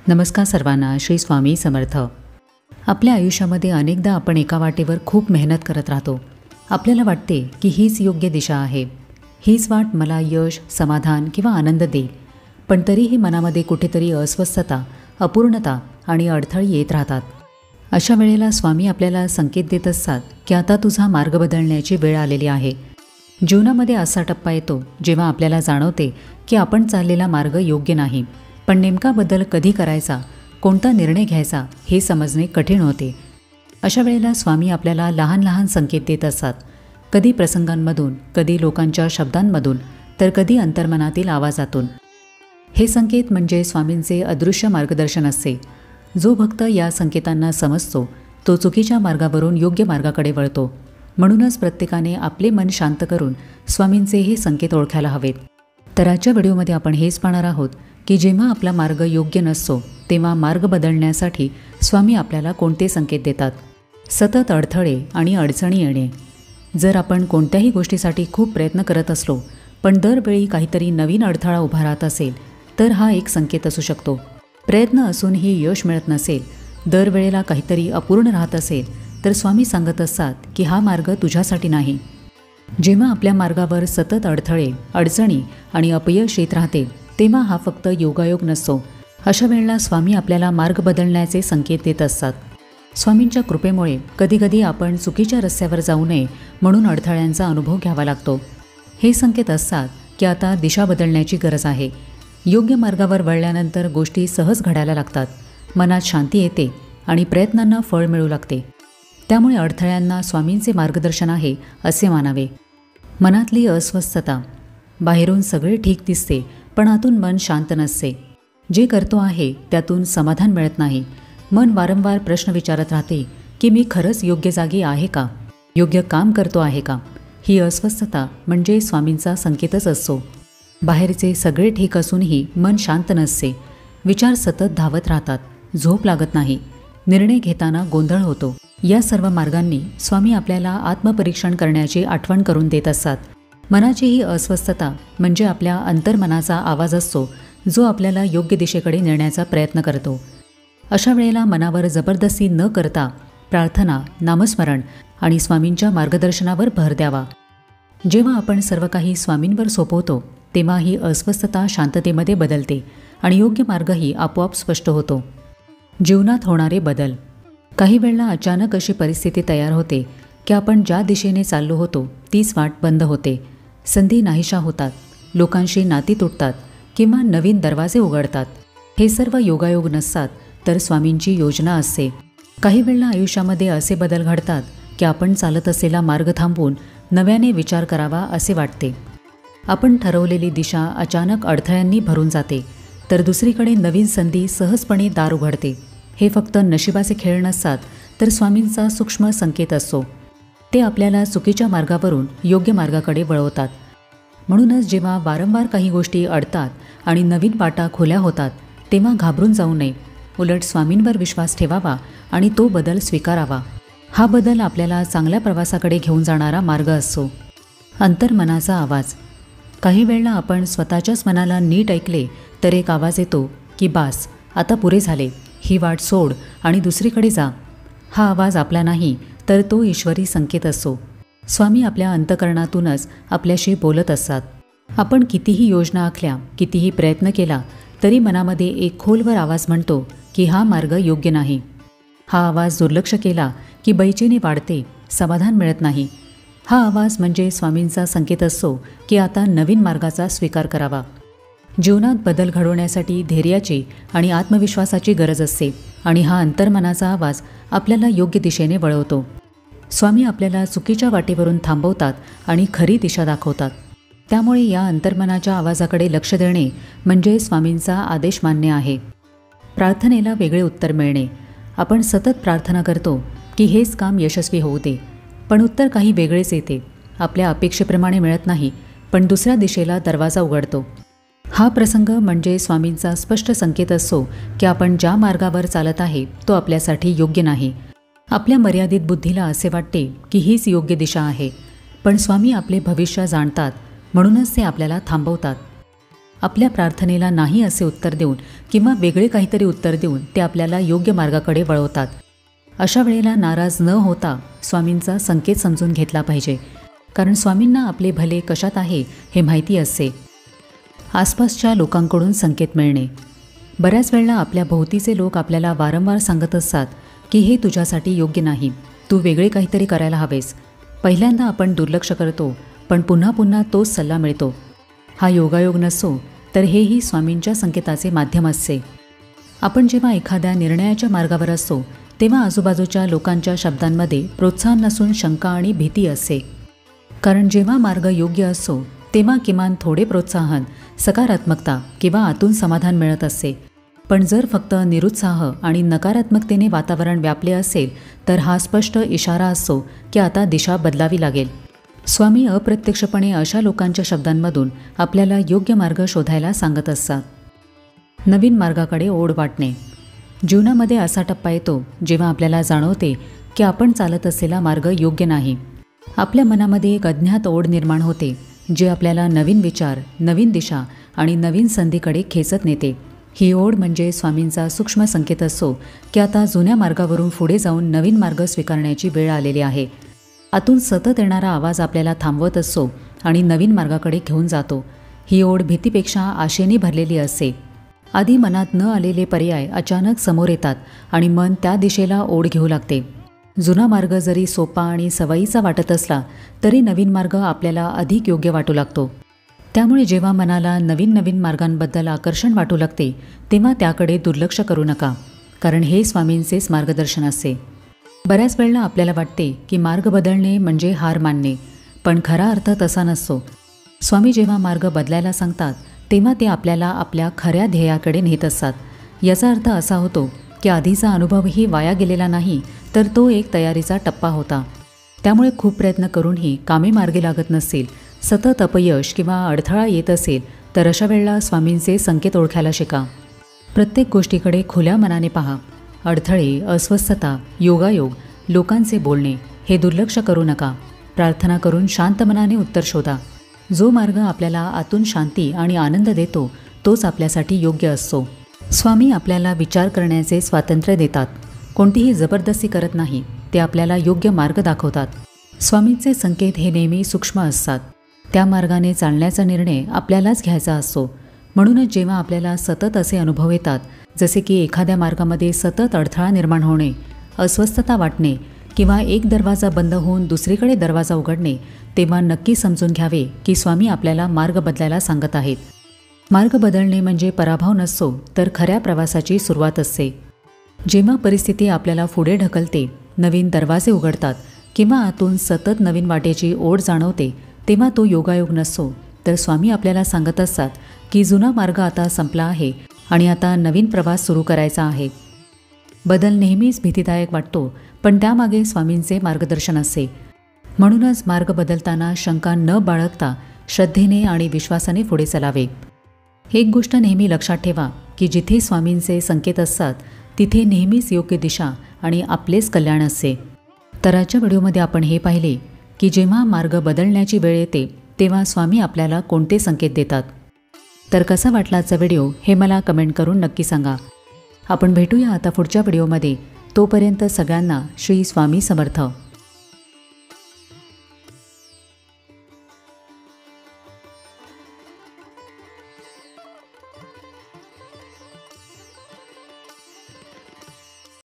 नमस्कार सर्वांना. श्री स्वामी समर्थ. आपल्या आयुष्यामध्ये अनेकदा आपण एका वाटेवर खूप मेहनत करत राहतो. आपल्याला वाटते की हीच योग्य दिशा आहे, हीच वाट मला यश, समाधान किंवा आनंद देईल. पण तरीही मनामध्ये कुठेतरी अस्वस्थता, अपूर्णता आणि अडथळे येत राहतात. अशा वेळेला स्वामी आपल्याला संकेत देत असतात की आता तुझा मार्ग बदलण्याची वेळ आलेली आहे. जीवनामध्ये असा टप्पा येतो जेव्हा आपल्याला जाणवते की आपण चाललेला मार्ग योग्य नाही, पण नेमका बदल कधी करायचा, कोणता निर्णय घ्यायचा हे समजणे कठीण होते. अशा वेळेला स्वामी आपल्याला लहान लहान संकेत देत असतात. कधी प्रसंगांमधून, कधी लोकांच्या शब्दांमधून, तर कधी अंतर्मनातील आवाजातून. हे संकेत म्हणजे स्वामींचे अदृश्य मार्गदर्शन असते. जो भक्त या संकेतांना समजतो तो चुकीच्या मार्गावरून योग्य मार्गाकडे वळतो. म्हणूनच प्रत्येकाने आपले मन शांत करून स्वामींचे हे संकेत ओळखायला हवेत. तर आजच्या व्हिडिओमध्ये आपण हेच पाहणार आहोत की जेव्हा आपला मार्ग योग्य नसतो तेव्हा मार्ग बदलण्यासाठी स्वामी आपल्याला कोणते संकेत देतात. सतत अडथळे आणि अडचणी येणे. जर आपण कोणत्याही गोष्टीसाठी खूप प्रयत्न करत असलो पण दरवेळी काहीतरी नवीन अडथळा उभा राहत असेल तर हा एक संकेत असू शकतो. प्रयत्न असूनही यश मिळत नसेल, दरवेळेला काहीतरी अपूर्ण राहत असेल तर स्वामी सांगत असतात की हा मार्ग तुझ्यासाठी नाही. जेव्हा आपल्या मार्गावर सतत अडथळे, अडचणी आणि अपयश येत राहते तेव्हा हा फक्त योगायोग नसतो. अशा वेळेला स्वामी आपल्याला मार्ग बदलण्याचे संकेत देत असतात. स्वामींच्या कृपेमुळे कधीकधी आपण चुकीच्या रस्त्यावर जाऊ नये म्हणून अडथळ्यांचा अनुभव घ्यावा लागतो. हे संकेत असतात की आता दिशा बदलण्याची गरज आहे. योग्य मार्गावर वळल्यानंतर गोष्टी सहज घडायला लागतात, मनात शांती येते आणि प्रयत्नांना फळ मिळू लागते. त्यामुळे अडथळ्यांना स्वामींचे मार्गदर्शन आहे असे मानावे. मनातली अस्वस्थता. बाहेरून सगळे ठीक दिसते पण आतून मन शांत नसते. जे करतो आहे त्यातून समाधान मिळत नाही. मन वारंवार प्रश्न विचारत राहते की मी खरंच योग्य जागी आहे का, योग्य काम करतो आहे का. ही अस्वस्थता म्हणजे स्वामींचा संकेतच असतो. बाहेरचे सगळे ठीक असूनही मन शांत नसते. विचार सतत धावत राहतात, झोप लागत नाही, निर्णय घेताना गोंधळ होतो. या सर्व मार्गांनी स्वामी आपल्याला आत्मपरीक्षण करण्याची आठवण करून देत असतात. मनाची ही अस्वस्थता म्हणजे आपल्या अंतर्मनाचा आवाज असतो जो आपल्याला योग्य दिशेकडे नेण्याचा प्रयत्न करतो. अशा वेळेला मनावर जबरदस्ती न करता प्रार्थना, नामस्मरण आणि स्वामींच्या मार्गदर्शनावर भर द्यावा. जेव्हा आपण सर्व काही स्वामींवर सोपवतो तेव्हा ही अस्वस्थता शांततेमध्ये बदलते आणि योग्य मार्गही आपोआप स्पष्ट होतो. जीवनात होणारे बदल. काही वेळेला अचानक अशी परिस्थिती तयार होते की आपण ज्या दिशेने चाललो होतो तीच वाट बंद होते. संधी नाहीशा होतात, लोकांशी नाती तुटतात किंवा नवीन दरवाजे उघडतात. हे सर्व योगायोग नसतात तर स्वामींची योजना असते. काही वेळेला आयुष्यामध्ये असे बदल घडतात की आपण चालत असलेला मार्ग थांबवून नव्याने विचार करावा असे वाटते. आपण ठरवलेली दिशा अचानक अडथळ्यांनी भरून जाते तर दुसरीकडे नवीन संधी सहजपणे दार उघडते. हे फक्त नशिबाचे खेळ नसतात तर स्वामींचा सूक्ष्म संकेत असतो. ते आपल्याला चुकीच्या मार्गावरून योग्य मार्गाकडे वळवतात. म्हणूनच जेव्हा वारंवार काही गोष्टी अडतात आणि नवीन वाटा खुल्या होतात तेव्हा घाबरून जाऊ नये. उलट स्वामींवर विश्वास ठेवावा आणि तो बदल स्वीकारावा. हा बदल आपल्याला चांगल्या प्रवासाकडे घेऊन जाणारा मार्ग असतो. अंतर्मनाचा आवाज. काही वेळेला आपण स्वतःच्याच मनाला नीट ऐकले तर एक आवाज येतो की बास, आता पुरे झाले, ही वाट सोड आणि दुसरीकडे जा. हा आवाज आपला नाही तर तो ईश्वरी संकेत असतो. स्वामी आपल्या अंतःकरणातूनच आपल्याशी बोलत असतात. आपण कितीही योजना आखल्या, कितीही प्रयत्न केला तरी मनामध्ये एक खोलवर आवाज म्हणतो की हा मार्ग योग्य नाही. हा आवाज दुर्लक्ष केला की बेचैनी वाढते, समाधान मिळत नाही. हा आवाज म्हणजे स्वामींचा संकेत असतो की आता नवीन मार्गाचा स्वीकार करावा. जीवनात बदल घडवण्यासाठी धैर्याची आणि आत्मविश्वासाची गरज असते आणि हा अंतर्मनाचा आवाज आपल्याला योग्य दिशेने वळवतो. स्वामी आपल्याला चुकीच्या वाटेवरून थांबवतात आणि खरी दिशा दाखवतात. त्यामुळे या अंतर्मनाच्या आवाजाकडे लक्ष देणे म्हणजे स्वामींचा आदेश मान्य आहे. प्रार्थनेला वेगळे उत्तर मिळणे. आपण सतत प्रार्थना करतो की हेच काम यशस्वी होऊ दे, पण उत्तर काही वेगळेच येते. आपल्या अपेक्षेप्रमाणे मिळत नाही, पण दुसऱ्या दिशेला दरवाजा उघडतो. हा प्रसंग म्हणजे स्वामींचा स्पष्ट संकेत असतो की आपण ज्या मार्गावर चालत आहे तो आपल्यासाठी योग्य नाही. आपल्या मर्यादित बुद्धीला असे वाटते की हीच योग्य दिशा आहे, पण स्वामी आपले भविष्य जाणतात म्हणूनच ते आपल्याला थांबवतात. आपल्या प्रार्थनेला नाही असे उत्तर देऊन किंवा वेगळे काहीतरी उत्तर देऊन ते आपल्याला योग्य मार्गाकडे वळवतात. अशा वेळेला नाराज न होता स्वामींचा संकेत समजून घेतला पाहिजे, कारण स्वामींना आपले भले कशात आहे हे माहिती असते. आसपासच्या लोकांकडून संकेत मिळणे. बऱ्याच वेळेला आपल्या भोवतीचे लोक आपल्याला वारंवार सांगत असतात की हे तुझ्यासाठी योग्य नाही, तू वेगळे काहीतरी करायला हवेस. पहिल्यांदा आपण दुर्लक्ष करतो, पण पुन्हा पुन्हा तोच सल्ला मिळतो. हा योगायोग नसतो, तर हेही स्वामींच्या संकेताचे माध्यम असते. आपण जेव्हा एखाद्या निर्णयाच्या मार्गावर असतो तेव्हा आजूबाजूच्या लोकांच्या शब्दांमध्ये प्रोत्साहन नसून शंका आणि भीती असते. कारण जेव्हा मार्ग योग्य असतो तेव्हा किमान थोडे प्रोत्साहन, सकारात्मकता किंवा आतून समाधान मिळत असते. पण जर फक्त निरुत्साह आणि नकारात्मकतेने वातावरण व्यापले असेल तर हा स्पष्ट इशारा असतो की आता दिशा बदलावी लागेल. स्वामी अप्रत्यक्षपणे अशा लोकांच्या शब्दांमधून आपल्याला योग्य मार्ग शोधायला सांगत असतात. नवीन मार्गाकडे ओढ वाटणे. जीवनामध्ये असा टप्पा येतो जेव्हा आपल्याला जाणवते की आपण चालत असलेला मार्ग योग्य नाही. आपल्या मनामध्ये एक अज्ञात ओढ निर्माण होते, जे आपल्याला नवीन विचार, नवीन दिशा आणि नवीन संधीकडे खेचत नेते. ही ओढ म्हणजे स्वामींचा सूक्ष्म संकेत असतो की आता जुन्या मार्गावरून पुढे जाऊन नवीन मार्ग स्वीकारण्याची वेळ आलेली आहे. आतून सतत येणारा आवाज आपल्याला थांबवत असतो आणि नवीन मार्गाकडे घेऊन जातो. ही ओढ भीतीपेक्षा आशेने भरलेली असते. आधी मनात न आलेले पर्याय अचानक समोर येतात आणि मन त्या दिशेला ओढ घेऊ लागते. जुना मार्ग जरी सोपा आणि सवयीचा वाटत असला तरी नवीन मार्ग आपल्याला अधिक योग्य वाटू लागतो. त्यामुळे जेव्हा मनाला नवीन नवीन मार्गांबद्दल आकर्षण वाटू लागते तेव्हा त्याकडे दुर्लक्ष करू नका, कारण हे स्वामींचेच मार्गदर्शन असते. बऱ्याच वेळेला आपल्याला वाटते की मार्ग बदलणे म्हणजे हार मानणे, पण खरा अर्थ तसा नसतो. स्वामी जेव्हा मार्ग बदलायला सांगतात तेव्हा ते आपल्याला आपल्या खऱ्या ध्येयाकडे नेत असतात. याचा अर्थ असा होतो की आधीचा अनुभवही वाया गेलेला नाही, तर तो एक तयारीचा टप्पा होता. त्यामुळे खूप प्रयत्न करूनही कामे मार्गी लागत नसतील, सतत अपयश किंवा अडथळा येत असेल तर अशा वेळेला स्वामींचे संकेत ओळखायला शिका. प्रत्येक गोष्टीकडे खुल्या मनाने पहा. अडथळे, अस्वस्थता, योगायोग, लोकांचे बोलणे हे दुर्लक्ष करू नका. प्रार्थना करून शांत मनाने उत्तर शोधा. जो मार्ग आपल्याला आतून शांती आणि आनंद देतो तोच आपल्यासाठी योग्य असतो. स्वामी आपल्याला विचार करण्याचे स्वातंत्र्य देतात, कोणतीही जबरदस्ती करत नाही. ते आपल्याला योग्य मार्ग दाखवतात. स्वामींचे संकेत हे नेहमी सूक्ष्म असतात. त्या मार्गाने चालण्याचा निर्णय आपल्यालाच घ्यायचा असतो. म्हणूनच जेव्हा आपल्याला सतत असे अनुभव येतात, जसे की एखाद्या मार्गामध्ये सतत अडथळा निर्माण होणे, अस्वस्थता वाटणे किंवा एक दरवाजा बंद होऊन दुसरीकडे दरवाजा उघडणे, तेव्हा नक्की समजून घ्यावे की स्वामी आपल्याला मार्ग बदलायला सांगत आहेत. मार्ग बदलणे म्हणजे पराभव नसतो, तर खऱ्या प्रवासाची सुरुवात असते. जेव्हा परिस्थिती आपल्याला पुढे ढकलते, नवीन दरवाजे उघडतात किंवा आतून सतत नवीन वाटेची ओढ जाणवते, तेव्हा तो योगायोग नसतो, तर स्वामी आपल्याला सांगत असतात की जुना मार्ग आता संपला आहे आणि आता नवीन प्रवास सुरू करायचा आहे. बदल नेहमीच भीतीदायक वाटतो, पण त्यामागे स्वामींचे मार्गदर्शन असते. म्हणूनच मार्ग बदलताना शंका न बाळगता श्रद्धेने आणि विश्वासाने पुढे चालावे. एक गोष्ट नेहमी लक्षात ठेवा की जिथे स्वामींचे संकेत असतात तिथे नेहमीच योग्य दिशा आणि आपलेच कल्याण असते. तर आजच्या व्हिडिओमध्ये आपण हे पाहिले की जेव्हा मार्ग बदलण्याची वेळ येते तेव्हा स्वामी आपल्याला कोणते संकेत देतात. तर कसा वाटला आजचा व्हिडिओ हे मला कमेंट करून नक्की सांगा. आपण भेटूया आता पुढच्या व्हिडिओमध्ये. तोपर्यंत सगळ्यांना श्री स्वामी समर्थ.